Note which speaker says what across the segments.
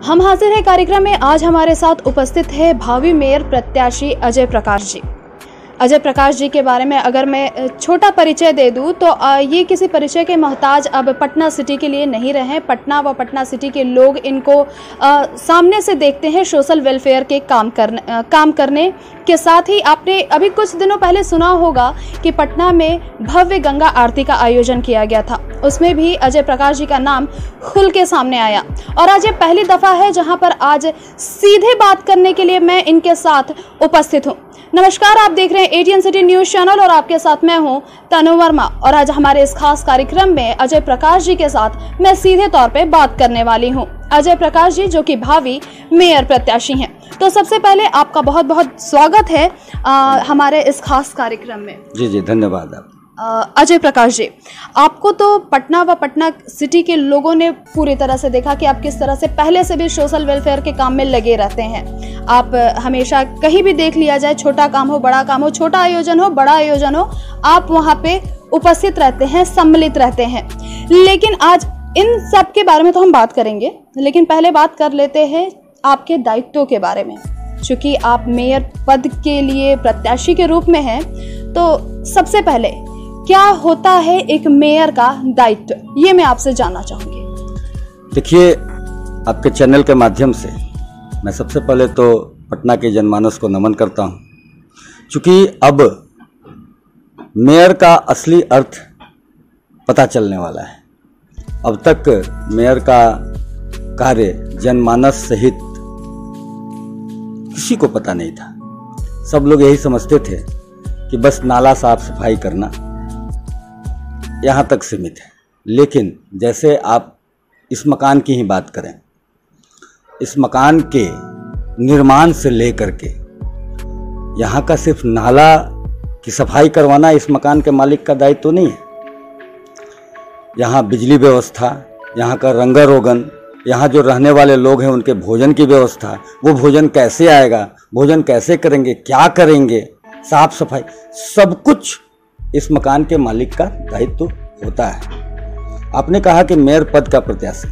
Speaker 1: हम हाजिर है कार्यक्रम में। आज हमारे साथ उपस्थित है भावी मेयर प्रत्याशी अजय प्रकाश जी। अजय प्रकाश जी के बारे में अगर मैं छोटा परिचय दे दूं तो ये किसी परिचय के मोहताज अब पटना सिटी के लिए नहीं रहे। पटना व पटना सिटी के लोग इनको सामने से देखते हैं सोशल वेलफेयर के काम करने के साथ ही आपने अभी कुछ दिनों पहले सुना होगा कि पटना में भव्य गंगा आरती का आयोजन किया गया था। उसमें भी अजय प्रकाश जी का नाम खुल के सामने आया और आज ये पहली दफ़ा है जहां पर आज सीधे बात करने के लिए मैं इनके साथ उपस्थित हूं। नमस्कार, आप देख रहे हैं एटीएन सिटी न्यूज़ चैनल और आपके साथ मैं हूं तनु वर्मा। और आज हमारे इस खास कार्यक्रम में अजय प्रकाश जी के साथ मैं सीधे तौर पे बात करने वाली हूं। अजय प्रकाश जी जो कि भावी मेयर प्रत्याशी हैं। तो सबसे पहले आपका बहुत बहुत स्वागत है हमारे इस खास कार्यक्रम में।
Speaker 2: जी धन्यवाद। आप
Speaker 1: अजय प्रकाश जी, आपको तो पटना व पटना सिटी के लोगों ने पूरी तरह से देखा कि आप किस तरह से पहले से भी सोशल वेलफेयर के काम में लगे रहते हैं। आप हमेशा कहीं भी देख लिया जाए, छोटा काम हो बड़ा काम हो, छोटा आयोजन हो बड़ा आयोजन हो, आप वहाँ पे उपस्थित रहते हैं, सम्मिलित रहते हैं। लेकिन आज इन सब के बारे में तो हम बात करेंगे, लेकिन पहले बात कर लेते हैं आपके दायित्वों के बारे में। चूँकि आप मेयर पद के लिए प्रत्याशी के रूप में हैं, तो सबसे पहले क्या होता है एक मेयर का दायित्व, ये मैं आपसे जानना चाहूंगी।
Speaker 2: देखिए, आपके चैनल के माध्यम से मैं सबसे पहले तो पटना के जनमानस को नमन करता हूं, क्योंकि अब मेयर का असली अर्थ पता चलने वाला है। अब तक मेयर का कार्य जनमानस सहित किसी को पता नहीं था। सब लोग यही समझते थे कि बस नाला साफ सफाई करना यहाँ तक सीमित है। लेकिन जैसे आप इस मकान की ही बात करें, इस मकान के निर्माण से लेकर के यहाँ का सिर्फ नाला की सफाई करवाना इस मकान के मालिक का दायित्व तो नहीं है। यहाँ बिजली व्यवस्था, यहाँ का रंगारोगन, यहाँ जो रहने वाले लोग हैं उनके भोजन की व्यवस्था, वो भोजन कैसे आएगा, भोजन कैसे करेंगे, क्या करेंगे, साफ सफाई, सब कुछ इस मकान के मालिक का दायित्व होता है। आपने कहा कि मेयर पद का प्रत्याशी,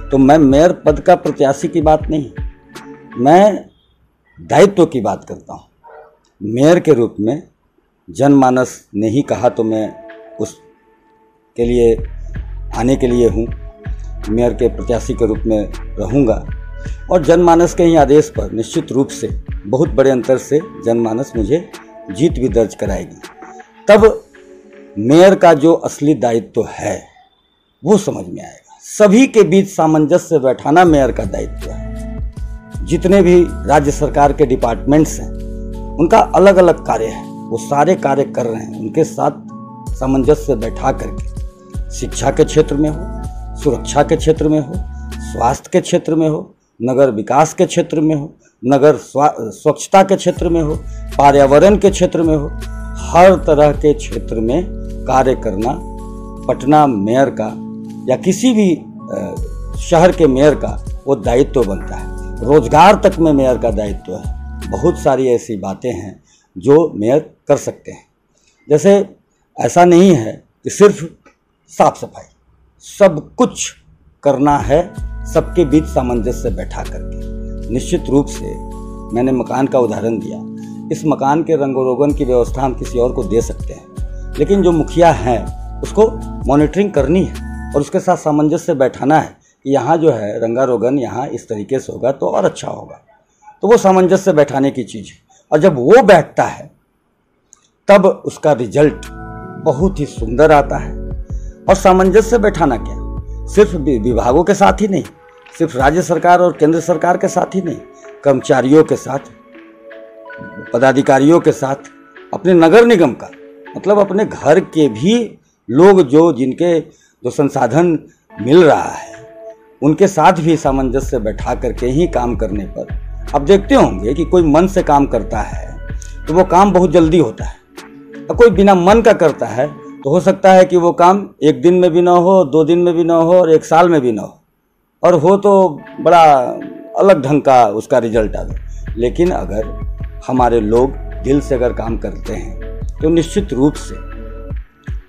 Speaker 2: तो मैं मेयर पद का प्रत्याशी की बात नहीं, मैं दायित्व की बात करता हूँ। मेयर के रूप में जनमानस ने ही कहा तो मैं उसके लिए आने के लिए हूँ, मेयर के प्रत्याशी के रूप में रहूँगा। और जनमानस के ही आदेश पर निश्चित रूप से बहुत बड़े अंतर से जनमानस मुझे जीत भी दर्ज कराएगी। तब मेयर का जो असली दायित्व है वो समझ में आएगा। सभी के बीच सामंजस्य बैठाना मेयर का दायित्व है। जितने भी राज्य सरकार के डिपार्टमेंट्स हैं उनका अलग अलग कार्य है, वो सारे कार्य कर रहे हैं। उनके साथ सामंजस्य बैठा करके शिक्षा के क्षेत्र में हो, सुरक्षा के क्षेत्र में हो, स्वास्थ्य के क्षेत्र में हो, नगर विकास के क्षेत्र में हो, नगर स्वच्छता के क्षेत्र में हो, पर्यावरण के क्षेत्र में हो, हर तरह के क्षेत्र में कार्य करना पटना मेयर का या किसी भी शहर के मेयर का वो दायित्व बनता है। रोजगार तक में मेयर का दायित्व है। बहुत सारी ऐसी बातें हैं जो मेयर कर सकते हैं। जैसे ऐसा नहीं है कि सिर्फ साफ सफाई, सब कुछ करना है, सबके बीच सामंजस्य बैठा करके। निश्चित रूप से मैंने मकान का उदाहरण दिया, इस मकान के रंगरोगन की व्यवस्था हम किसी और को दे सकते हैं, लेकिन जो मुखिया है उसको मॉनिटरिंग करनी है और उसके साथ सामंजस्य बैठाना है कि यहाँ जो है रंगारोगन यहाँ इस तरीके से होगा तो और अच्छा होगा। तो वो सामंजस्य बैठाने की चीज़ है, और जब वो बैठता है तब उसका रिजल्ट बहुत ही सुंदर आता है। और सामंजस्य बैठाना क्या, सिर्फ विभागों के साथ ही नहीं, सिर्फ राज्य सरकार और केंद्र सरकार के साथ ही नहीं, कर्मचारियों के साथ, पदाधिकारियों के साथ, अपने नगर निगम का मतलब अपने घर के भी लोग जिनके संसाधन मिल रहा है उनके साथ भी सामंजस्य बैठा करके ही काम करने पर आप देखते होंगे कि कोई मन से काम करता है तो वो काम बहुत जल्दी होता है, और कोई बिना मन का करता है तो हो सकता है कि वो काम एक दिन में भी ना हो, 2 दिन में भी ना हो और 1 साल में भी ना हो, और हो तो बड़ा अलग ढंग का उसका रिजल्ट आवे। लेकिन अगर हमारे लोग दिल से अगर काम करते हैं तो निश्चित रूप से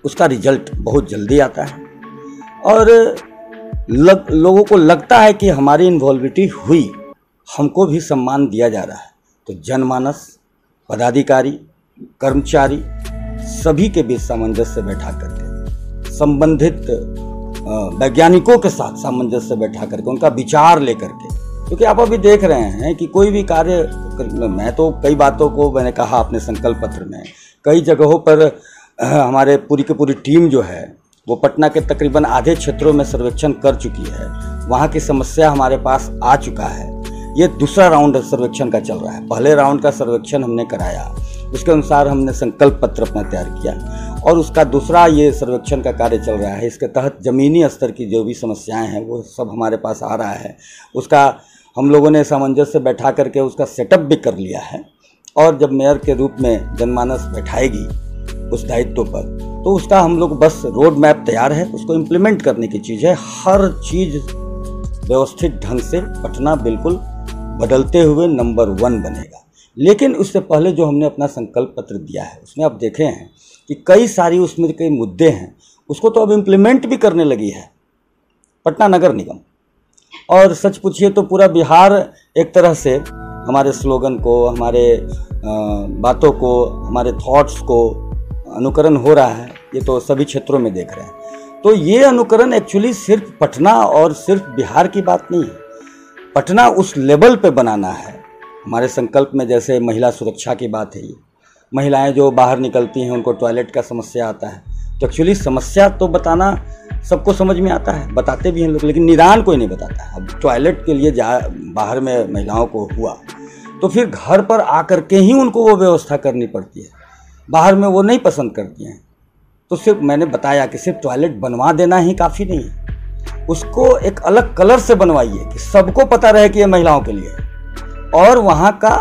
Speaker 2: उसका रिजल्ट बहुत जल्दी आता है। और लोगों को लगता है कि हमारी इन्वॉल्विटी हुई, हमको भी सम्मान दिया जा रहा है। तो जनमानस, पदाधिकारी, कर्मचारी सभी के बीच सामंजस्य बैठा करके, संबंधित वैज्ञानिकों के साथ सामंजस्य बैठा करके, उनका विचार लेकर के, क्योंकि आप अभी देख रहे हैं कि कोई भी कार्य, मैं तो कई बातों को मैंने कहा अपने संकल्प पत्र में, कई जगहों पर हमारे पूरी की पूरी टीम जो है वो पटना के तकरीबन आधे क्षेत्रों में सर्वेक्षण कर चुकी है। वहाँ की समस्या हमारे पास आ चुका है। ये दूसरा राउंड सर्वेक्षण का चल रहा है। पहले राउंड का सर्वेक्षण हमने कराया, उसके अनुसार हमने संकल्प पत्र अपना तैयार किया, और उसका दूसरा ये सर्वेक्षण का कार्य चल रहा है। इसके तहत ज़मीनी स्तर की जो भी समस्याएं हैं वो सब हमारे पास आ रहा है। उसका हम लोगों ने सामंजस्य बैठा करके उसका सेटअप भी कर लिया है, और जब मेयर के रूप में जनमानस बैठाएगी उस दायित्व पर, तो उसका हम लोग बस रोड मैप तैयार है, उसको इम्प्लीमेंट करने की चीज़ है। हर चीज़ व्यवस्थित ढंग से पटना बिल्कुल बदलते हुए नंबर 1 बनेगा। लेकिन उससे पहले जो हमने अपना संकल्प पत्र दिया है उसमें आप देखे हैं कि कई सारी उसमें कई मुद्दे हैं, उसको तो अब इम्प्लीमेंट भी करने लगी है पटना नगर निगम। और सच पूछिए तो पूरा बिहार एक तरह से हमारे स्लोगन को, हमारे बातों को, हमारे थॉट्स को अनुकरण हो रहा है। ये तो सभी क्षेत्रों में देख रहे हैं। तो ये अनुकरण एक्चुअली सिर्फ पटना और सिर्फ बिहार की बात नहीं है। पटना उस लेवल पे बनाना है। हमारे संकल्प में जैसे महिला सुरक्षा की बात है, ये महिलाएं जो बाहर निकलती हैं उनको टॉयलेट का समस्या आता है, तो एक्चुअली समस्या तो बताना सबको समझ में आता है, बताते भी हैं लोग, लेकिन निदान कोई नहीं बताता है। अब टॉयलेट के लिए बाहर में महिलाओं को हुआ तो फिर घर पर आकर के ही उनको वो व्यवस्था करनी पड़ती है, बाहर में वो नहीं पसंद करती हैं। तो सिर्फ मैंने बताया कि सिर्फ टॉयलेट बनवा देना ही काफ़ी नहीं है, उसको एक अलग कलर से बनवाइए कि सबको पता रहे कि ये महिलाओं के लिए है, और वहाँ का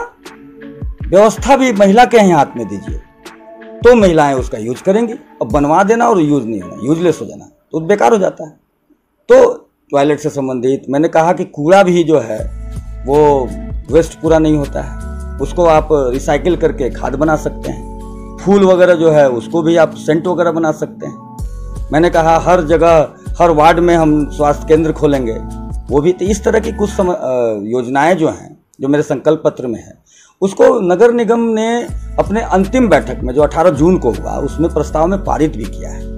Speaker 2: व्यवस्था भी महिला के ही हाथ में दीजिए, तो महिलाएं उसका यूज करेंगी। अब बनवा देना और यूज नहीं होना, यूजलेस हो जाना तो बेकार हो जाता है। तो टॉयलेट से संबंधित मैंने कहा कि कूड़ा भी जो है वो वेस्ट पूरा नहीं होता है, उसको आप रिसाइकिल करके खाद बना सकते हैं। फूल वगैरह जो है उसको भी आप सेंट वगैरह बना सकते हैं। मैंने कहा हर जगह हर वार्ड में हम स्वास्थ्य केंद्र खोलेंगे, वो भी। तो इस तरह की कुछ योजनाएं जो हैं जो मेरे संकल्प पत्र में है, उसको नगर निगम ने अपने अंतिम बैठक में जो 18 जून को हुआ उसमें प्रस्ताव में पारित भी किया है।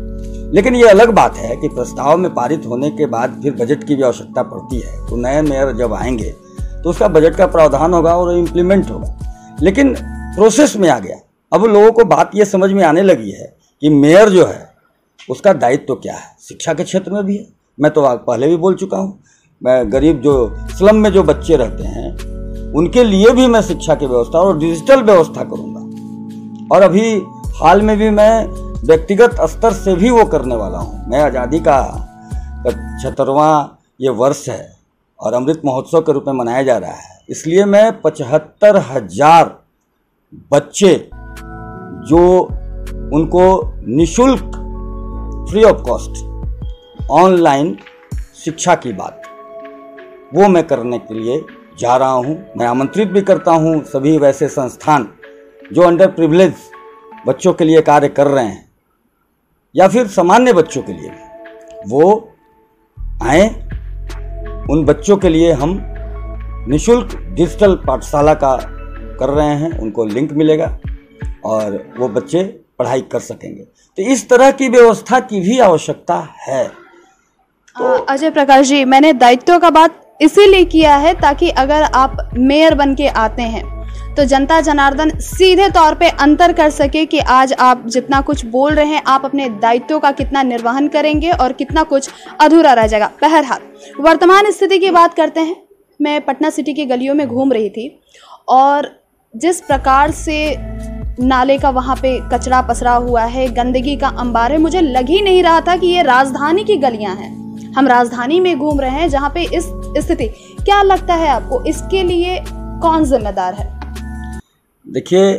Speaker 2: लेकिन ये अलग बात है कि प्रस्ताव में पारित होने के बाद फिर बजट की भी आवश्यकता पड़ती है। तो नए मेयर जब आएंगे तो उसका बजट का प्रावधान होगा और इम्प्लीमेंट होगा। लेकिन प्रोसेस में आ गया। अब लोगों को बात ये समझ में आने लगी है कि मेयर जो है उसका दायित्व क्या है। शिक्षा के क्षेत्र में भी है, मैं तो पहले भी बोल चुका हूँ, मैं गरीब जो स्लम में जो बच्चे रहते हैं उनके लिए भी मैं शिक्षा की व्यवस्था और डिजिटल व्यवस्था करूँगा। और अभी हाल में भी मैं व्यक्तिगत स्तर से भी वो करने वाला हूँ। मैं आज़ादी का 75वां ये वर्ष है और अमृत महोत्सव के रूप में मनाया जा रहा है, इसलिए मैं 75,000 बच्चे जो उनको निःशुल्क फ्री ऑफ कॉस्ट ऑनलाइन शिक्षा की बात वो मैं करने के लिए जा रहा हूं। मैं आमंत्रित भी करता हूं सभी वैसे संस्थान जो अंडर प्रिविलेज बच्चों के लिए कार्य कर रहे हैं या फिर सामान्य बच्चों के लिए, वो आए। उन बच्चों के लिए हम निःशुल्क डिजिटल पाठशाला का कर रहे हैं, उनको लिंक मिलेगा और वो बच्चे पढ़ाई कर सकेंगे। तो इस तरह की व्यवस्था की भी आवश्यकता है।
Speaker 1: अजय प्रकाश जी, मैंने दायित्व का बात इसीलिए किया है ताकि अगर आप मेयर बन के आते हैं तो जनता जनार्दन सीधे तौर पे अंतर कर सके कि आज आप जितना कुछ बोल रहे हैं आप अपने दायित्वों का कितना निर्वहन करेंगे और कितना कुछ अधूरा रह जाएगा। बहरहाल वर्तमान स्थिति की बात करते हैं। मैं पटना सिटी की गलियों में घूम रही थी और जिस प्रकार से नाले का वहाँ पे कचरा पसरा हुआ है, गंदगी का अंबार है, मुझे लग ही नहीं रहा था कि ये राजधानी की गलियाँ हैं। हम राजधानी में घूम रहे हैं जहाँ पे इस स्थिति। क्या लगता है आपको, इसके लिए कौन जिम्मेदार है?
Speaker 2: देखिए,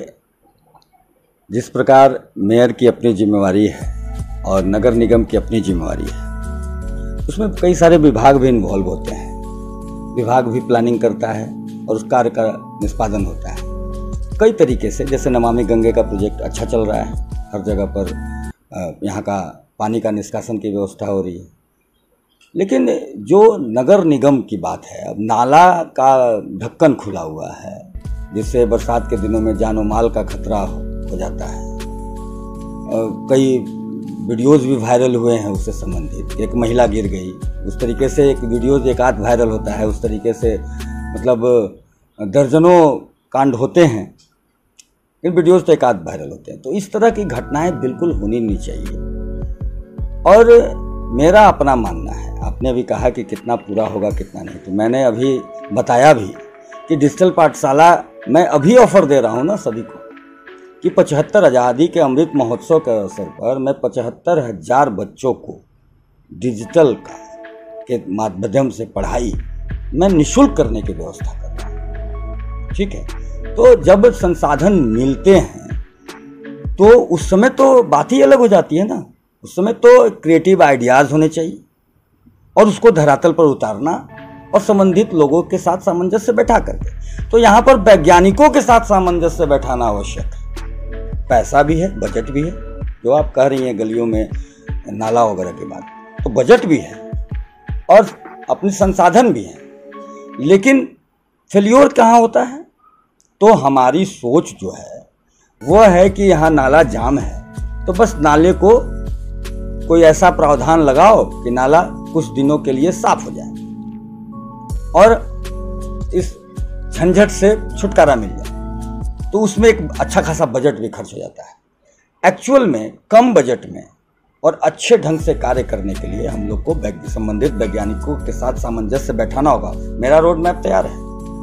Speaker 2: जिस प्रकार मेयर की अपनी जिम्मेवारी है और नगर निगम की अपनी जिम्मेवारी है, उसमें कई सारे विभाग भी इन्वॉल्व होते हैं। विभाग भी प्लानिंग करता है और उस कार्य का निष्पादन होता है कई तरीके से। जैसे नमामि गंगे का प्रोजेक्ट अच्छा चल रहा है, हर जगह पर यहाँ का पानी का निष्कासन की व्यवस्था हो रही है। लेकिन जो नगर निगम की बात है, अब नाला का ढक्कन खुला हुआ है जिससे बरसात के दिनों में जानो माल का खतरा हो जाता है। कई वीडियोज़ भी वायरल हुए हैं उससे संबंधित, एक महिला गिर गई, उस तरीके से एक वीडियोज़ एक आध वायरल होता है, उस तरीके से मतलब दर्जनों कांड होते हैं, इन वीडियोज़ तो एक आध वायरल होते हैं। तो इस तरह की घटनाएं बिल्कुल होनी नहीं चाहिए। और मेरा अपना मानना है, आपने भी कहा कि कितना पूरा होगा कितना नहीं, तो मैंने अभी बताया भी कि डिजिटल पाठशाला मैं अभी ऑफर दे रहा हूँ ना सभी को कि 75 आज़ादी के अमृत महोत्सव के अवसर पर मैं 75,000 बच्चों को डिजिटल के माध्यम से पढ़ाई मैं निःशुल्क करने की व्यवस्था कर रहा हूँ। ठीक है, तो जब संसाधन मिलते हैं तो उस समय तो बात ही अलग हो जाती है ना। उस समय तो क्रिएटिव आइडियाज़ होने चाहिए और उसको धरातल पर उतारना और संबंधित लोगों के साथ सामंजस्य बैठा करके। तो यहाँ पर वैज्ञानिकों के साथ सामंजस्य बैठाना आवश्यक है। पैसा भी है, बजट भी है, जो आप कह रही हैं गलियों में नाला वगैरह के बाद, तो बजट भी है और अपने संसाधन भी हैं, लेकिन फेल्योर कहाँ होता है? तो हमारी सोच जो है वो है कि यहाँ नाला जाम है तो बस नाले को कोई ऐसा प्रावधान लगाओ कि नाला कुछ दिनों के लिए साफ हो जाए और इस झंझट से छुटकारा मिल जाए। तो उसमें एक अच्छा खासा बजट भी खर्च हो जाता है। एक्चुअल में कम बजट में और अच्छे ढंग से कार्य करने के लिए हम लोग को संबंधित वैज्ञानिकों के साथ सामंजस्य बैठाना होगा। मेरा रोड मैप तैयार है,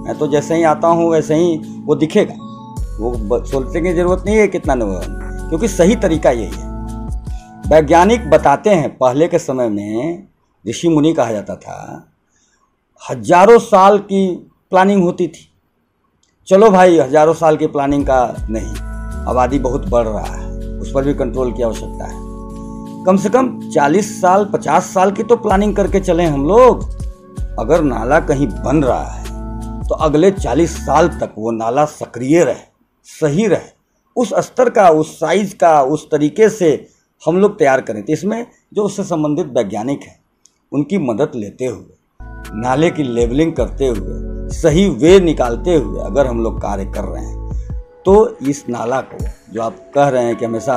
Speaker 2: मैं तो जैसे ही आता हूँ वैसे ही वो दिखेगा, वो सोचने की जरूरत नहीं है कितना नहीं, क्योंकि सही तरीका यही है। वैज्ञानिक बताते हैं, पहले के समय में ऋषि मुनि कहा जाता था, हजारों साल की प्लानिंग होती थी। चलो भाई, हजारों साल की प्लानिंग का नहीं, आबादी बहुत बढ़ रहा है, उस पर भी कंट्रोल की आवश्यकता है। कम से कम 40 साल 50 साल की तो प्लानिंग करके चलें हम लोग। अगर नाला कहीं बन रहा है तो अगले 40 साल तक वो नाला सक्रिय रहे, सही रहे, उस स्तर का, उस साइज का, उस तरीके से हम लोग तैयार करें। तो इसमें जो उससे संबंधित वैज्ञानिक हैं उनकी मदद लेते हुए, नाले की लेवलिंग करते हुए, सही वे निकालते हुए अगर हम लोग कार्य कर रहे हैं तो इस नाला को, जो आप कह रहे हैं कि हमेशा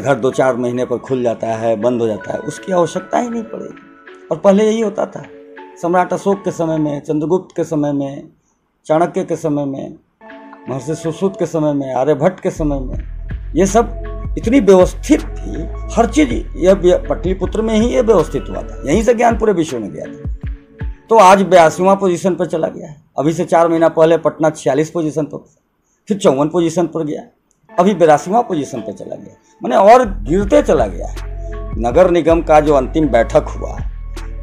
Speaker 2: हर 2-4 महीने पर खुल जाता है, बंद हो जाता है, उसकी आवश्यकता ही नहीं पड़ेगी। और पहले यही होता था, सम्राट अशोक के समय में, चंद्रगुप्त के समय में, चाणक्य के समय में, महर्षि सुश्रुत के समय में, आर्यभट्ट के समय में, ये सब इतनी व्यवस्थित थी हर चीज। यह पटलिपुत्र में ही ये व्यवस्थित हुआ था, यहीं से ज्ञान पूरे विश्व में गया था। तो आज 82वां पोजीशन पर चला गया है। अभी से 4 महीना पहले पटना 46 पोजीशन पर, फिर 54 पोजीशन पर गया, अभी 82वां पोजीशन पर चला गया, माने और गिरते चला गया है। नगर निगम का जो अंतिम बैठक हुआ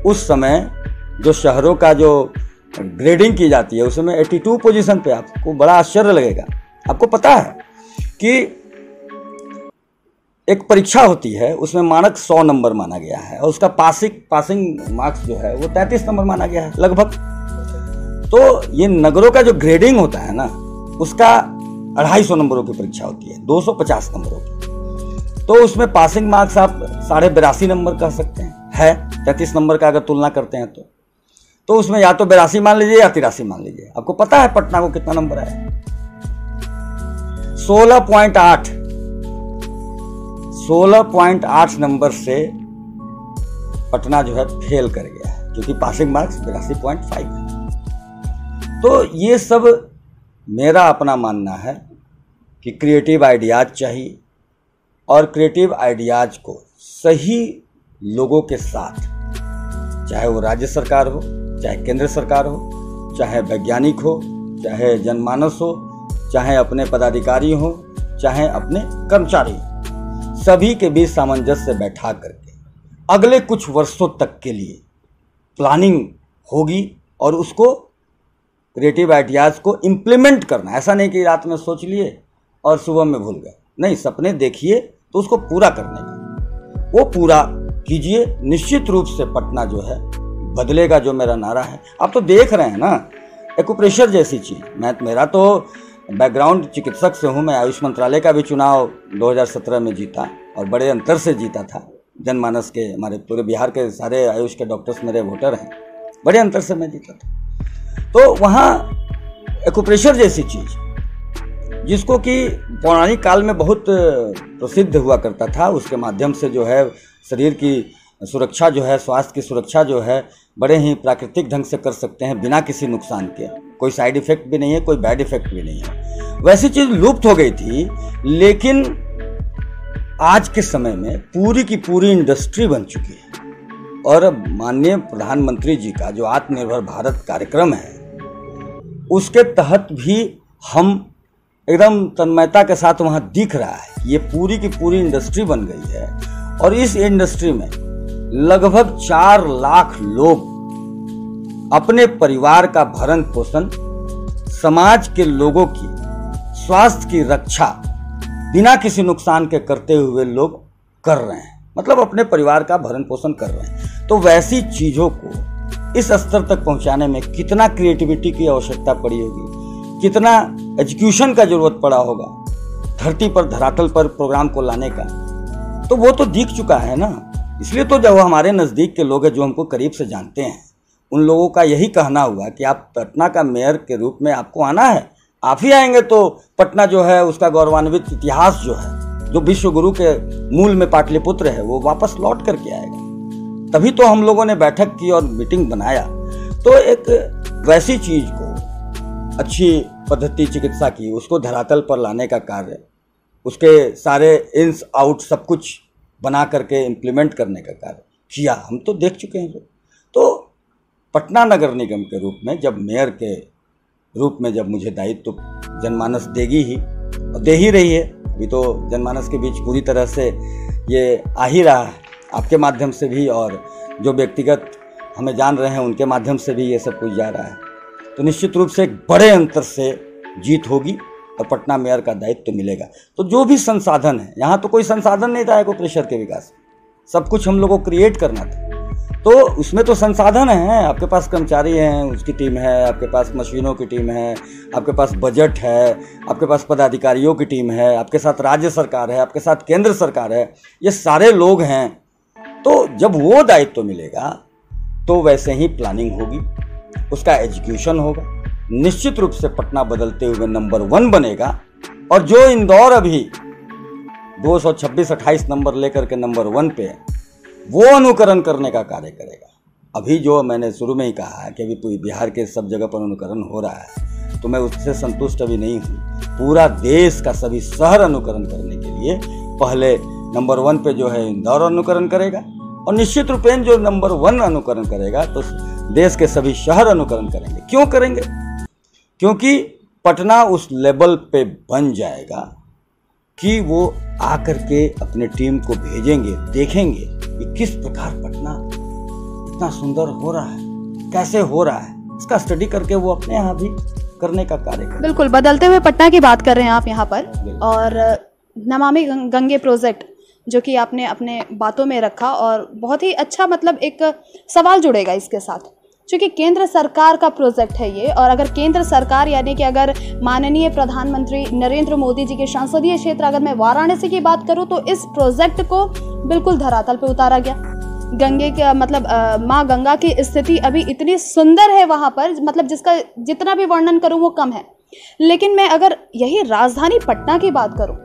Speaker 2: उस समय जो शहरों का जो ग्रेडिंग की जाती है उसमें 82 पोजीशन पे, आपको बड़ा आश्चर्य लगेगा। आपको पता है कि एक परीक्षा होती है, उसमें मानक 100 नंबर माना गया है और उसका पासिंग मार्क्स जो है वो 33 नंबर माना गया है लगभग। तो ये नगरों का जो ग्रेडिंग होता है ना, उसका 250 नंबरों की परीक्षा होती है, 250 नंबरों की। तो उसमें पासिंग मार्क्स आप 82.5 नंबर कह सकते हैं, है 33 नंबर का अगर तुलना करते हैं तो उसमें या तो 82 मान लीजिए या 83 मान लीजिए। आपको पता है पटना को कितना नंबर आया? 16.8 नंबर से पटना जो है फेल कर गया है, क्योंकि पासिंग मार्क्स 82.5 है। तो ये सब मेरा अपना मानना है कि क्रिएटिव आइडियाज चाहिए और क्रिएटिव आइडियाज को सही लोगों के साथ, चाहे वो राज्य सरकार हो, चाहे केंद्र सरकार हो, चाहे वैज्ञानिक हो, चाहे जनमानस हो, चाहे अपने पदाधिकारी हो, चाहे अपने कर्मचारी हो, सभी के बीच सामंजस्य बैठा करके अगले कुछ वर्षों तक के लिए प्लानिंग होगी और उसको क्रिएटिव आइडियाज़ को इम्प्लीमेंट करना। ऐसा नहीं कि रात में सोच लिए और सुबह में भूल गए, नहीं, सपने देखिए तो उसको पूरा करने का, वो पूरा कीजिए। निश्चित रूप से पटना जो है बदलेगा, जो मेरा नारा है। आप तो देख रहे हैं ना, एक्यूप्रेशर जैसी चीज़। मेरा तो बैकग्राउंड चिकित्सक से हूँ, मैं आयुष मंत्रालय का भी चुनाव 2017 में जीता और बड़े अंतर से जीता था। जनमानस के, हमारे पूरे बिहार के सारे आयुष के डॉक्टर्स मेरे वोटर हैं, बड़े अंतर से मैं जीता था। तो वहाँ एक्यूप्रेशर जैसी चीज़ जिसको कि पौराणिक काल में बहुत प्रसिद्ध हुआ करता था, उसके माध्यम से जो है शरीर की सुरक्षा जो है, स्वास्थ्य की सुरक्षा जो है बड़े ही प्राकृतिक ढंग से कर सकते हैं बिना किसी नुकसान के। कोई साइड इफ़ेक्ट भी नहीं है, कोई बैड इफ़ेक्ट भी नहीं है। वैसी चीज़ लुप्त हो गई थी, लेकिन आज के समय में पूरी की पूरी इंडस्ट्री बन चुकी है। और माननीय प्रधानमंत्री जी का जो आत्मनिर्भर भारत कार्यक्रम है, उसके तहत भी हम एकदम तन्मयता के साथ वहाँ दिख रहा है। ये पूरी की पूरी इंडस्ट्री बन गई है और इस इंडस्ट्री में लगभग 4 लाख लोग अपने परिवार का भरण पोषण, समाज के लोगों की स्वास्थ्य की रक्षा बिना किसी नुकसान के करते हुए लोग कर रहे हैं, मतलब अपने परिवार का भरण पोषण कर रहे हैं। तो वैसी चीज़ों को इस स्तर तक पहुंचाने में कितना क्रिएटिविटी की आवश्यकता पड़ी होगी, कितना एजुकेशन का जरूरत पड़ा होगा धरती पर, धरातल पर प्रोग्राम को लाने का, तो वो तो दिख चुका है ना। इसलिए तो जब हमारे नज़दीक के लोग हैं जो हमको करीब से जानते हैं, उन लोगों का यही कहना हुआ कि आप पटना का मेयर के रूप में आपको आना है, आप ही आएंगे तो पटना जो है उसका गौरवान्वित इतिहास जो है, जो विश्व गुरु के मूल में पाटलिपुत्र है, वो वापस लौट करके आएगा। तभी तो हम लोगों ने बैठक की और मीटिंग बनाया। तो एक वैसी चीज़ को, अच्छी पद्धति चिकित्सा की, उसको धरातल पर लाने का कार्य, उसके सारे इन्स आउट सब कुछ बना करके इम्प्लीमेंट करने का कार्य किया, हम तो देख चुके हैं। तो पटना नगर निगम के रूप में, जब मेयर के रूप में जब मुझे दायित्व तो जनमानस देगी ही और दे ही रही है, अभी तो जनमानस के बीच पूरी तरह से ये आ ही रहा है, आपके माध्यम से भी और जो व्यक्तिगत हमें जान रहे हैं उनके माध्यम से भी ये सब कुछ जा रहा है। तो निश्चित रूप से एक बड़े अंतर से जीत होगी और पटना मेयर का दायित्व तो मिलेगा। तो जो भी संसाधन है, यहाँ तो कोई संसाधन नहीं था एक्यूप्रेशर के विकास, सब कुछ हम लोगों को क्रिएट करना था। तो उसमें तो संसाधन हैं, आपके पास कर्मचारी हैं, उसकी टीम है, आपके पास मशीनों की टीम है, आपके पास बजट है, आपके पास पदाधिकारियों की टीम है, आपके साथ राज्य सरकार है, आपके साथ केंद्र सरकार है, ये सारे लोग हैं। तो जब वो दायित्व मिलेगा तो वैसे ही प्लानिंग होगी, उसका एजुकेशन होगा, निश्चित रूप से पटना बदलते हुए नंबर 1 बनेगा। और जो इंदौर अभी 226-28 नंबर लेकर के नंबर 1 पे है, वो अनुकरण करने का कार्य करेगा। अभी जो मैंने शुरू में ही कहा है कि अभी पूरी बिहार के सब जगह पर अनुकरण हो रहा है, तो मैं उससे संतुष्ट अभी नहीं हूँ। पूरा देश का सभी शहर अनुकरण करने के लिए पहले नंबर 1 पे जो है इंदौर अनुकरण करेगा, और निश्चित रूपेण जो नंबर 1 अनुकरण करेगा तो देश के सभी शहर अनुकरण करेंगे। क्यों करेंगे? क्योंकि पटना उस लेवल पे बन जाएगा कि वो आकर के अपने टीम को भेजेंगे, देखेंगे कि किस प्रकार पटना इतना सुंदर हो रहा है, कैसे हो रहा है, इसका स्टडी करके वो अपने यहाँ भी करने का कार्य करें।
Speaker 1: बिल्कुल, बदलते हुए पटना की बात कर रहे हैं आप यहाँ पर, और नमामि गंगे प्रोजेक्ट जो कि आपने अपने बातों में रखा, और बहुत ही अच्छा, मतलब एक सवाल जुड़ेगा इसके साथ, क्योंकि केंद्र सरकार का प्रोजेक्ट है ये। और अगर केंद्र सरकार, यानी कि अगर माननीय प्रधानमंत्री नरेंद्र मोदी जी के संसदीय क्षेत्र, अगर मैं वाराणसी की बात करूं, तो इस प्रोजेक्ट को बिल्कुल धरातल पे उतारा गया। गंगे का मतलब माँ गंगा की स्थिति अभी इतनी सुंदर है वहाँ पर, मतलब जिसका जितना भी वर्णन करूँ वो कम है। लेकिन मैं अगर यही राजधानी पटना की बात करूँ,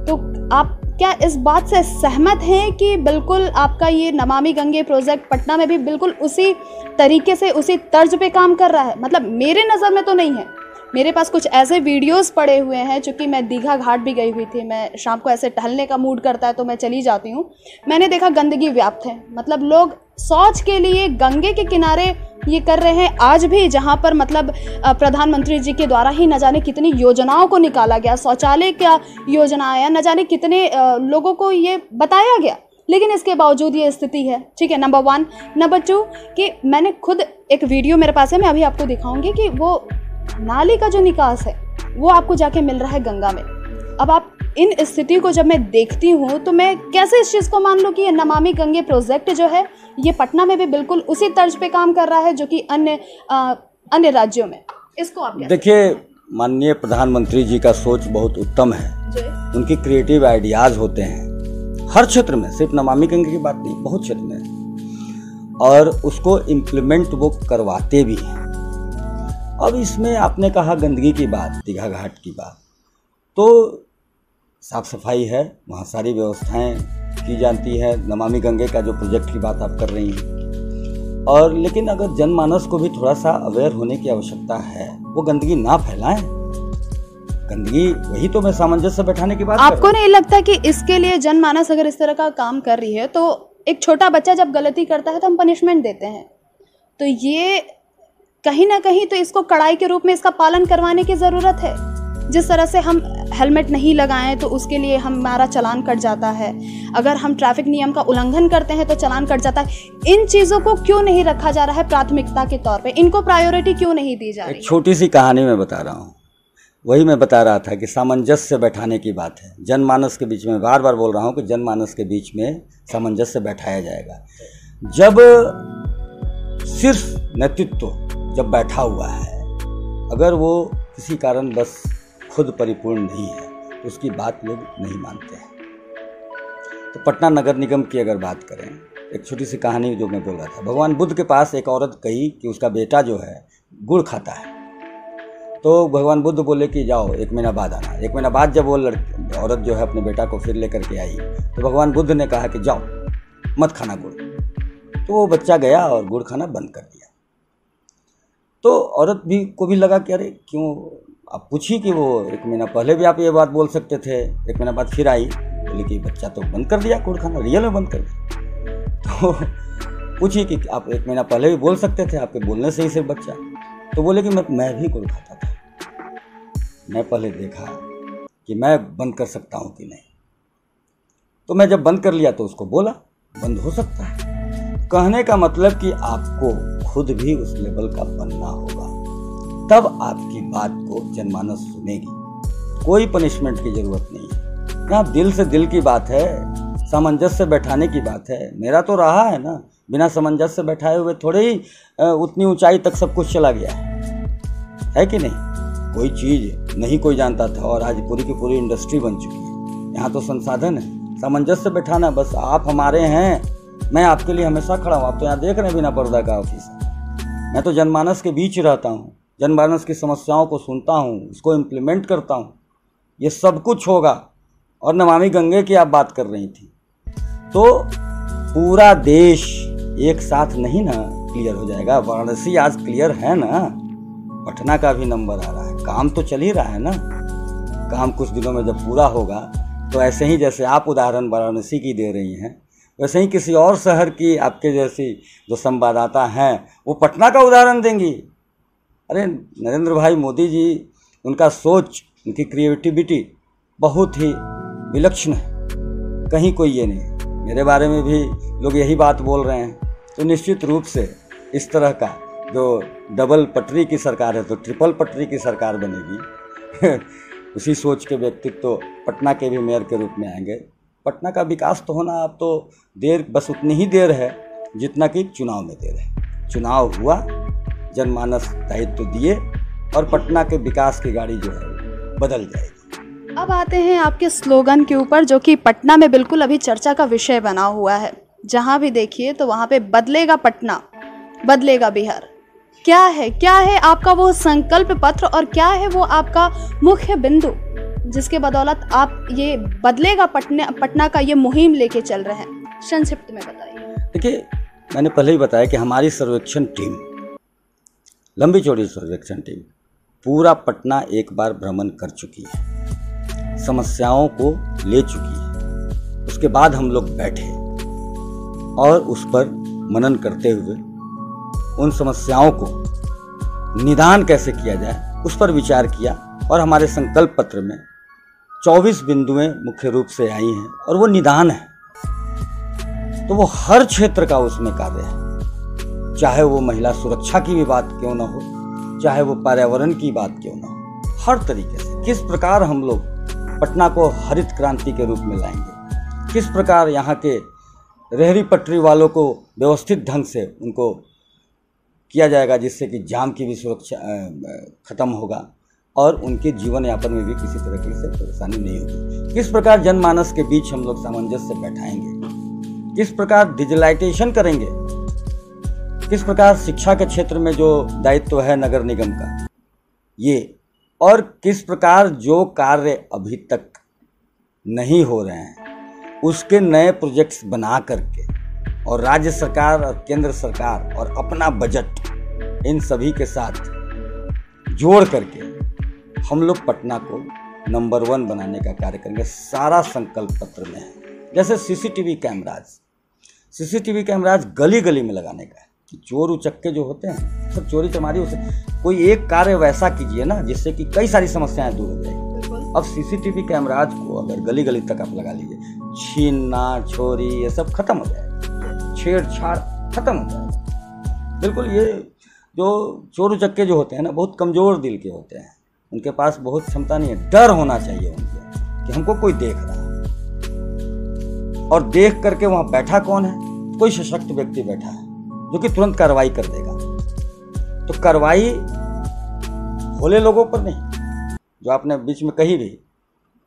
Speaker 1: तो आप क्या इस बात से सहमत हैं कि बिल्कुल आपका ये नमामि गंगे प्रोजेक्ट पटना में भी बिल्कुल उसी तरीके से, उसी तर्ज पे काम कर रहा है? मतलब मेरे नज़र में तो नहीं है। मेरे पास कुछ ऐसे वीडियोस पड़े हुए हैं, चूँकि मैं दीघा घाट भी गई हुई थी, मैं शाम को ऐसे टहलने का मूड करता है तो मैं चली जाती हूँ। मैंने देखा गंदगी व्याप्त है, मतलब लोग शौच के लिए गंगे के किनारे ये कर रहे हैं आज भी, जहाँ पर मतलब प्रधानमंत्री जी के द्वारा ही न जाने कितनी योजनाओं को निकाला गया, शौचालय का योजना आया, न जाने कितने लोगों को ये बताया गया, लेकिन इसके बावजूद ये स्थिति है। ठीक है, नंबर 1। नंबर 2 कि मैंने खुद एक वीडियो मेरे पास है, मैं अभी आपको दिखाऊंगी कि वो नाली का जो निकास है वो आपको जाके मिल रहा है गंगा में। अब आप इन स्थिति को जब मैं देखती हूँ तो मैं कैसे इस चीज़ को मान लूँ कि ये नमामि गंगे प्रोजेक्ट जो है ये पटना में भी बिल्कुल उसी तर्ज पे काम कर रहा है जो कि अन्य राज्यों में। इसको आप
Speaker 2: देखिए, माननीय प्रधानमंत्री जी का सोच बहुत उत्तम है, उनकी क्रिएटिव आइडियाज़ होते हैं। हर क्षेत्र में, सिर्फ नमामि गंगे की बात नहीं, बहुत क्षेत्र में, और उसको इम्प्लीमेंट वो करवाते भी हैं। अब इसमें आपने कहा गंदगी की बात, दीघा घाट की बात, तो साफ सफाई है, वहाँ सारी व्यवस्थाएं की जाती है, नमामि गंगे का जो प्रोजेक्ट की बात आप कर रही हैं, और लेकिन अगर जनमानस को भी थोड़ा सा अवेयर होने की आवश्यकता है, वो गंदगी ना फैलाएं। गंदगी, वही तो मैं सामंजस्य बैठाने की बात
Speaker 1: आपको नहीं लगता कि इसके लिए जनमानस अगर इस तरह का काम कर रही है, तो एक छोटा बच्चा जब गलती करता है तो हम पनिशमेंट देते हैं, तो ये कहीं ना कहीं तो इसको कड़ाई के रूप में इसका पालन करवाने की ज़रूरत है। जिस तरह से हम हेलमेट नहीं लगाएं तो उसके लिए हमारा चालान कट जाता है, अगर हम ट्रैफिक नियम का उल्लंघन करते हैं तो चालान कट जाता है। इन चीज़ों को क्यों नहीं रखा जा रहा है प्राथमिकता के तौर पे, इनको प्रायोरिटी क्यों नहीं दी जा रही?
Speaker 2: एक छोटी सी कहानी मैं बता रहा हूँ, वही मैं बता रहा था कि सामंजस्य बैठाने की बात है जनमानस के बीच में। बार बार बोल रहा हूँ कि जनमानस के बीच में सामंजस्य बैठाया जाएगा। जब सिर्फ नेतृत्व जब बैठा हुआ है, अगर वो किसी कारण बस खुद परिपूर्ण नहीं है तो उसकी बात लोग नहीं मानते हैं। तो पटना नगर निगम की अगर बात करें, एक छोटी सी कहानी जो मैं बोल रहा था, भगवान बुद्ध के पास एक औरत गई कि उसका बेटा जो है गुड़ खाता है, तो भगवान बुद्ध बोले कि जाओ 1 महीना बाद आना। 1 महीना बाद जब वो औरत जो है अपने बेटा को फिर लेकर के आई, तो भगवान बुद्ध ने कहा कि जाओ मत खाना गुड़। तो वो बच्चा गया और गुड़ खाना बंद कर दिया। तो औरत को भी लगा कि अरे क्यों, आप पूछी कि वो 1 महीना पहले भी आप ये बात बोल सकते थे। 1 महीना बाद फिर आई, बोली कि बच्चा तो बंद कर दिया गुड़ खाना, रियल में बंद कर दिया। तो पूछी कि आप 1 महीना पहले भी बोल सकते थे, आपके बोलने से ही सिर्फ बच्चा। तो बोले कि मैं भी गुड़ खाता था, मैं पहले देखा कि मैं बंद कर सकता हूँ कि नहीं, तो मैं जब बंद कर लिया तो उसको बोला बंद हो सकता है। कहने का मतलब कि आपको खुद भी उस लेवल का बनना होगा, तब आपकी बात को जनमानस सुनेगी। कोई पनिशमेंट की जरूरत नहीं है, यहाँ दिल से दिल की बात है, सामंजस्य बैठाने की बात है। मेरा तो रहा है ना, बिना सामंजस्य बैठाए हुए थोड़े ही उतनी ऊंचाई तक सब कुछ चला गया है कि नहीं? कोई चीज़ नहीं कोई जानता था और आज पूरी की पूरी इंडस्ट्री बन चुकी है। यहाँ तो संसाधन है, सामंजस्य बैठाना, बस आप हमारे हैं, मैं आपके लिए हमेशा खड़ा हूँ। आप तो यहाँ देख रहे हैं बिना पर्दा का ऑफिस है। मैं तो जनमानस के बीच रहता हूँ, जनमानस की समस्याओं को सुनता हूँ, उसको इम्प्लीमेंट करता हूँ, ये सब कुछ होगा। और नमामि गंगे की आप बात कर रही थी, तो पूरा देश एक साथ नहीं ना क्लियर हो जाएगा। वाराणसी आज क्लियर है ना, पटना का भी नंबर आ रहा है, काम तो चल ही रहा है ना। काम कुछ दिनों में जब पूरा होगा तो ऐसे ही जैसे आप उदाहरण वाराणसी की दे रही हैं, वैसे ही किसी और शहर की आपके जैसी जो संवाददाता हैं वो पटना का उदाहरण देंगी। अरे नरेंद्र भाई मोदी जी, उनका सोच, उनकी क्रिएटिविटी बहुत ही विलक्षण है, कहीं कोई ये नहीं। मेरे बारे में भी लोग यही बात बोल रहे हैं। तो निश्चित रूप से इस तरह का जो डबल पटरी की सरकार है तो ट्रिपल पटरी की सरकार बनेगी। उसी सोच के व्यक्तित्व तो पटना के भी मेयर के रूप में आएंगे। पटना का विकास तो होना अब तो देर, बस उतनी ही देर है जितना कि चुनाव में देर है। चुनाव हुआ, जनमानस दायित्व दिए और पटना के विकास की गाड़ी जो है बदल जाएगी।
Speaker 1: अब आते हैं आपके स्लोगन के ऊपर, जो कि पटना में बिल्कुल अभी चर्चा का विषय बना हुआ है। जहाँ भी देखिए तो वहाँ पे बदलेगा पटना, बदलेगा बिहार। क्या है आपका वो संकल्प पत्र और क्या है वो आपका मुख्य बिंदु जिसके बदौलत आप ये बदलेगा पटना का ये मुहिम लेके चल रहे हैं? संक्षिप्त में बताइए।
Speaker 2: देखिए, मैंने पहले ही बताया कि हमारी सर्वेक्षण टीम, लंबी चौड़ी सर्वेक्षण टीम, पूरा पटना एक बार भ्रमण कर चुकी है, समस्याओं को ले चुकी है। उसके बाद हम लोग बैठे और उस पर मनन करते हुए उन समस्याओं को निदान कैसे किया जाए उस पर विचार किया। और हमारे संकल्प पत्र में 24 बिंदुएं मुख्य रूप से आई हैं और वो निदान है। तो वो हर क्षेत्र का उसमें कार्य है, चाहे वो महिला सुरक्षा की भी बात क्यों ना हो, चाहे वो पर्यावरण की बात क्यों ना हो, हर तरीके से किस प्रकार हम लोग पटना को हरित क्रांति के रूप में लाएंगे, किस प्रकार यहाँ के रेहड़ी पटरी वालों को व्यवस्थित ढंग से उनको किया जाएगा जिससे कि जाम की भी सुरक्षा खत्म होगा, और उनके जीवन यापन में भी किसी तरह की से परेशानी नहीं होगी। किस प्रकार जनमानस के बीच हम लोग सामंजस्य बैठाएंगे, किस प्रकार डिजिटलाइजेशन करेंगे, किस प्रकार शिक्षा के क्षेत्र में जो दायित्व है नगर निगम का ये, और किस प्रकार जो कार्य अभी तक नहीं हो रहे हैं उसके नए प्रोजेक्ट्स बना करके, और राज्य सरकार और केंद्र सरकार और अपना बजट इन सभी के साथ जोड़ करके हम लोग पटना को नंबर 1 बनाने का कार्य करेंगे। सारा संकल्प पत्र में है। जैसे सीसीटीवी कैमराज गली गली में लगाने का है कि चोर उचक्के जो होते हैं सब चोरी चमारी, उसे कोई एक कार्य वैसा कीजिए ना जिससे कि कई सारी समस्याएं दूर हो जाएगी। अब सीसीटीवी कैमराज को अगर गली गली तक आप लगा लीजिए, छीनना चोरी ये सब खत्म हो जाएगा, छेड़छाड़ खत्म हो जाएगा। बिल्कुल, ये जो चोर उचक्के जो होते हैं ना बहुत कमज़ोर दिल के होते हैं, उनके पास बहुत क्षमता नहीं है। डर होना चाहिए उनको कि हमको कोई देख रहा है, और देख करके वहाँ बैठा कौन है, कोई सशक्त व्यक्ति बैठा है जो कि तुरंत कार्रवाई कर देगा। तो कार्रवाई भोले लोगों पर नहीं, जो आपने बीच में कही भी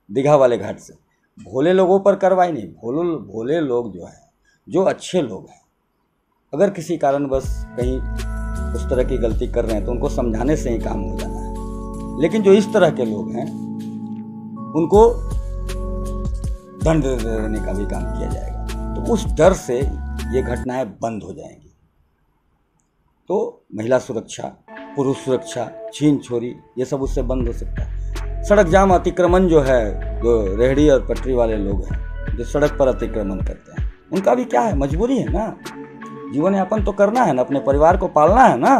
Speaker 2: दीघा वाले घाट से, भोले लोगों पर कार्रवाई नहीं। भोले लोग जो हैं, जो अच्छे लोग हैं, अगर किसी कारणवश कहीं उस तरह की गलती कर रहे हैं तो उनको समझाने से ही काम हो जाना है। लेकिन जो इस तरह के लोग हैं उनको दंड देने का भी काम किया जाएगा। तो उस डर से ये घटनाएं बंद हो जाएंगी। तो महिला सुरक्षा, पुरुष सुरक्षा, छीन छोरी ये सब उससे बंद हो सकता है। सड़क जाम अतिक्रमण जो है, जो रेहड़ी और पटरी वाले लोग हैं जो सड़क पर अतिक्रमण करते हैं, उनका भी क्या है, मजबूरी है ना, जीवन यापन तो करना है ना, अपने परिवार को पालना है ना।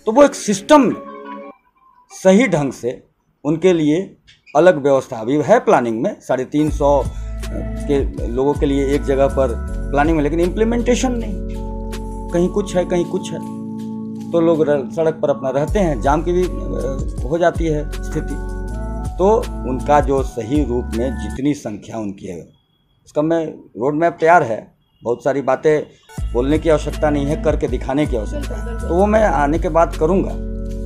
Speaker 2: तो वो एक सिस्टम में सही ढंग से उनके लिए अलग व्यवस्था अभी है प्लानिंग में, 350 के लोगों के लिए एक जगह पर प्लानिंग में, लेकिन इम्प्लीमेंटेशन नहीं, कहीं कुछ है कहीं कुछ है। तो लोग सड़क पर अपना रहते हैं, जाम की भी हो जाती है स्थिति। तो उनका जो सही रूप में जितनी संख्या उनकी है, उसका मैं रोड मैप तैयार है, बहुत सारी बातें बोलने की आवश्यकता नहीं है, करके दिखाने की आवश्यकता है, तो वो मैं आने के बाद करूँगा।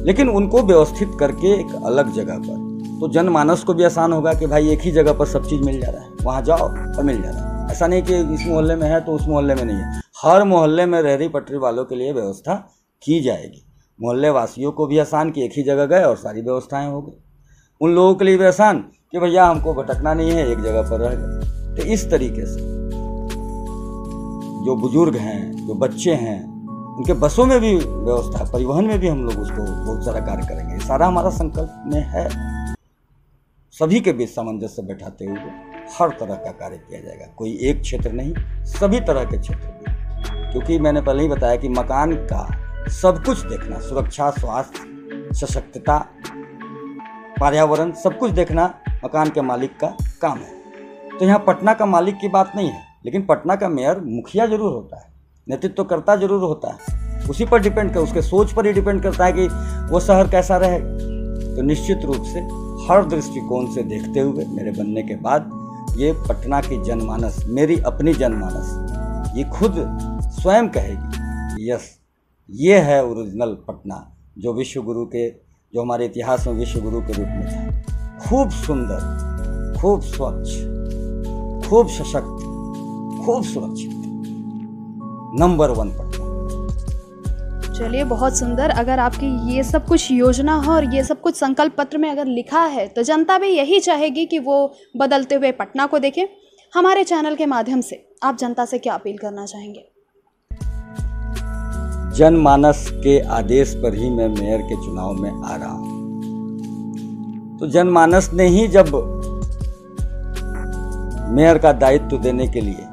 Speaker 2: लेकिन उनको व्यवस्थित करके एक अलग जगह पर, तो जनमानस को भी आसान होगा कि भाई एक ही जगह पर सब चीज़ मिल जा रहा है, वहाँ जाओ और मिल जा रहा है। ऐसा नहीं कि इस मोहल्ले में है तो उस मोहल्ले में नहीं है, हर मोहल्ले में रेहड़ी पटरी वालों के लिए व्यवस्था की जाएगी। मोहल्ले वासियों को भी आसान कि एक ही जगह गए और सारी व्यवस्थाएं हो गई। उन लोगों के लिए भी आसान कि भैया हमको भटकना नहीं है, एक जगह पर रह गए। तो इस तरीके से जो बुजुर्ग हैं, जो बच्चे हैं, उनके बसों में भी व्यवस्था, परिवहन में भी हम लोग उसको बहुत सारा कार्य करेंगे। सारा हमारा संकल्प में है। सभी के बीच सामंजस्य बैठाते हुए हर तरह का कार्य किया जाएगा, कोई एक क्षेत्र नहीं, सभी तरह के क्षेत्र में। क्योंकि मैंने पहले ही बताया कि मकान का सब कुछ देखना, सुरक्षा, स्वास्थ्य, सशक्तता, पर्यावरण, सब कुछ देखना मकान के मालिक का काम है। तो यहाँ पटना का मालिक की बात नहीं है, लेकिन पटना का मेयर मुखिया जरूर होता है, नेतृत्व करता जरूर होता है, उसी पर डिपेंड कर, उसके सोच पर ही डिपेंड करता है कि वो शहर कैसा रहे। तो निश्चित रूप से हर दृष्टिकोण से देखते हुए मेरे बनने के बाद ये पटना की जनमानस, मेरी अपनी जनमानस, ये खुद स्वयं कहेगी यस, ये है ओरिजिनल पटना, जो विश्व गुरु के, जो हमारे इतिहास में विश्व गुरु के रूप में था। खूब सुंदर, खूब स्वच्छ, खूब सशक्त, खूब सुरक्षित, नंबर 1 पटना।
Speaker 1: चलिए, बहुत सुंदर। अगर आपकी ये सब कुछ योजना हो और ये सब कुछ संकल्प पत्र में अगर लिखा है तो जनता भी यही चाहेगी कि वो बदलते हुए पटना को देखे। हमारे चैनल के माध्यम से आप जनता से क्या अपील करना चाहेंगे?
Speaker 2: जनमानस के आदेश पर ही मैं मेयर के चुनाव में आ रहा हूं। तो जनमानस ने ही जब मेयर का दायित्व देने के लिए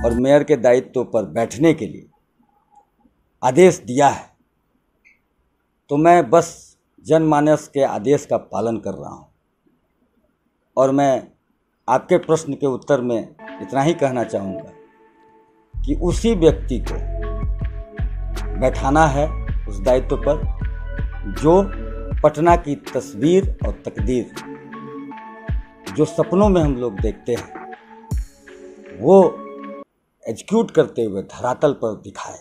Speaker 2: और मेयर के दायित्व पर बैठने के लिए आदेश दिया है, तो मैं बस जनमानस के आदेश का पालन कर रहा हूं। और मैं आपके प्रश्न के उत्तर में इतना ही कहना चाहूँगा कि उसी व्यक्ति को बैठाना है उस दायित्व पर जो पटना की तस्वीर और तकदीर, जो सपनों में हम लोग देखते हैं, वो एग्जीक्यूट करते हुए धरातल पर दिखाए।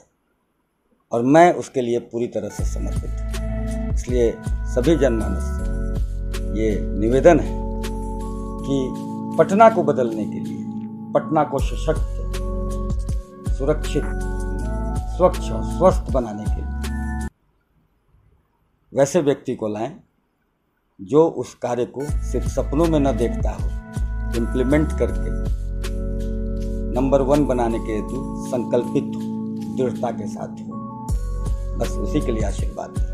Speaker 2: और मैं उसके लिए पूरी तरह से समर्पित हूँ। इसलिए सभी जनमानस ये निवेदन है कि पटना को बदलने के लिए, पटना को सशक्त, सुरक्षित, स्वच्छ और स्वस्थ बनाने के लिए वैसे व्यक्ति को लाएं जो उस कार्य को सिर्फ सपनों में न देखता हो, इम्प्लीमेंट करके नंबर 1 बनाने के हेतु संकल्पित हो, दृढ़ता के साथ हो। बस उसी के लिए आशीर्वाद है।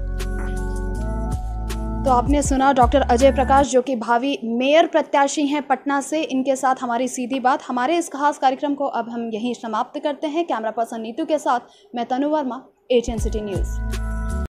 Speaker 1: तो आपने सुना डॉक्टर अजय प्रकाश, जो कि भावी मेयर प्रत्याशी हैं पटना से। इनके साथ हमारी सीधी बात। हमारे इस खास कार्यक्रम को अब हम यहीं समाप्त करते हैं। कैमरा पर्सन नीतू के साथ मैं तनु वर्मा, एशियन सिटी न्यूज़।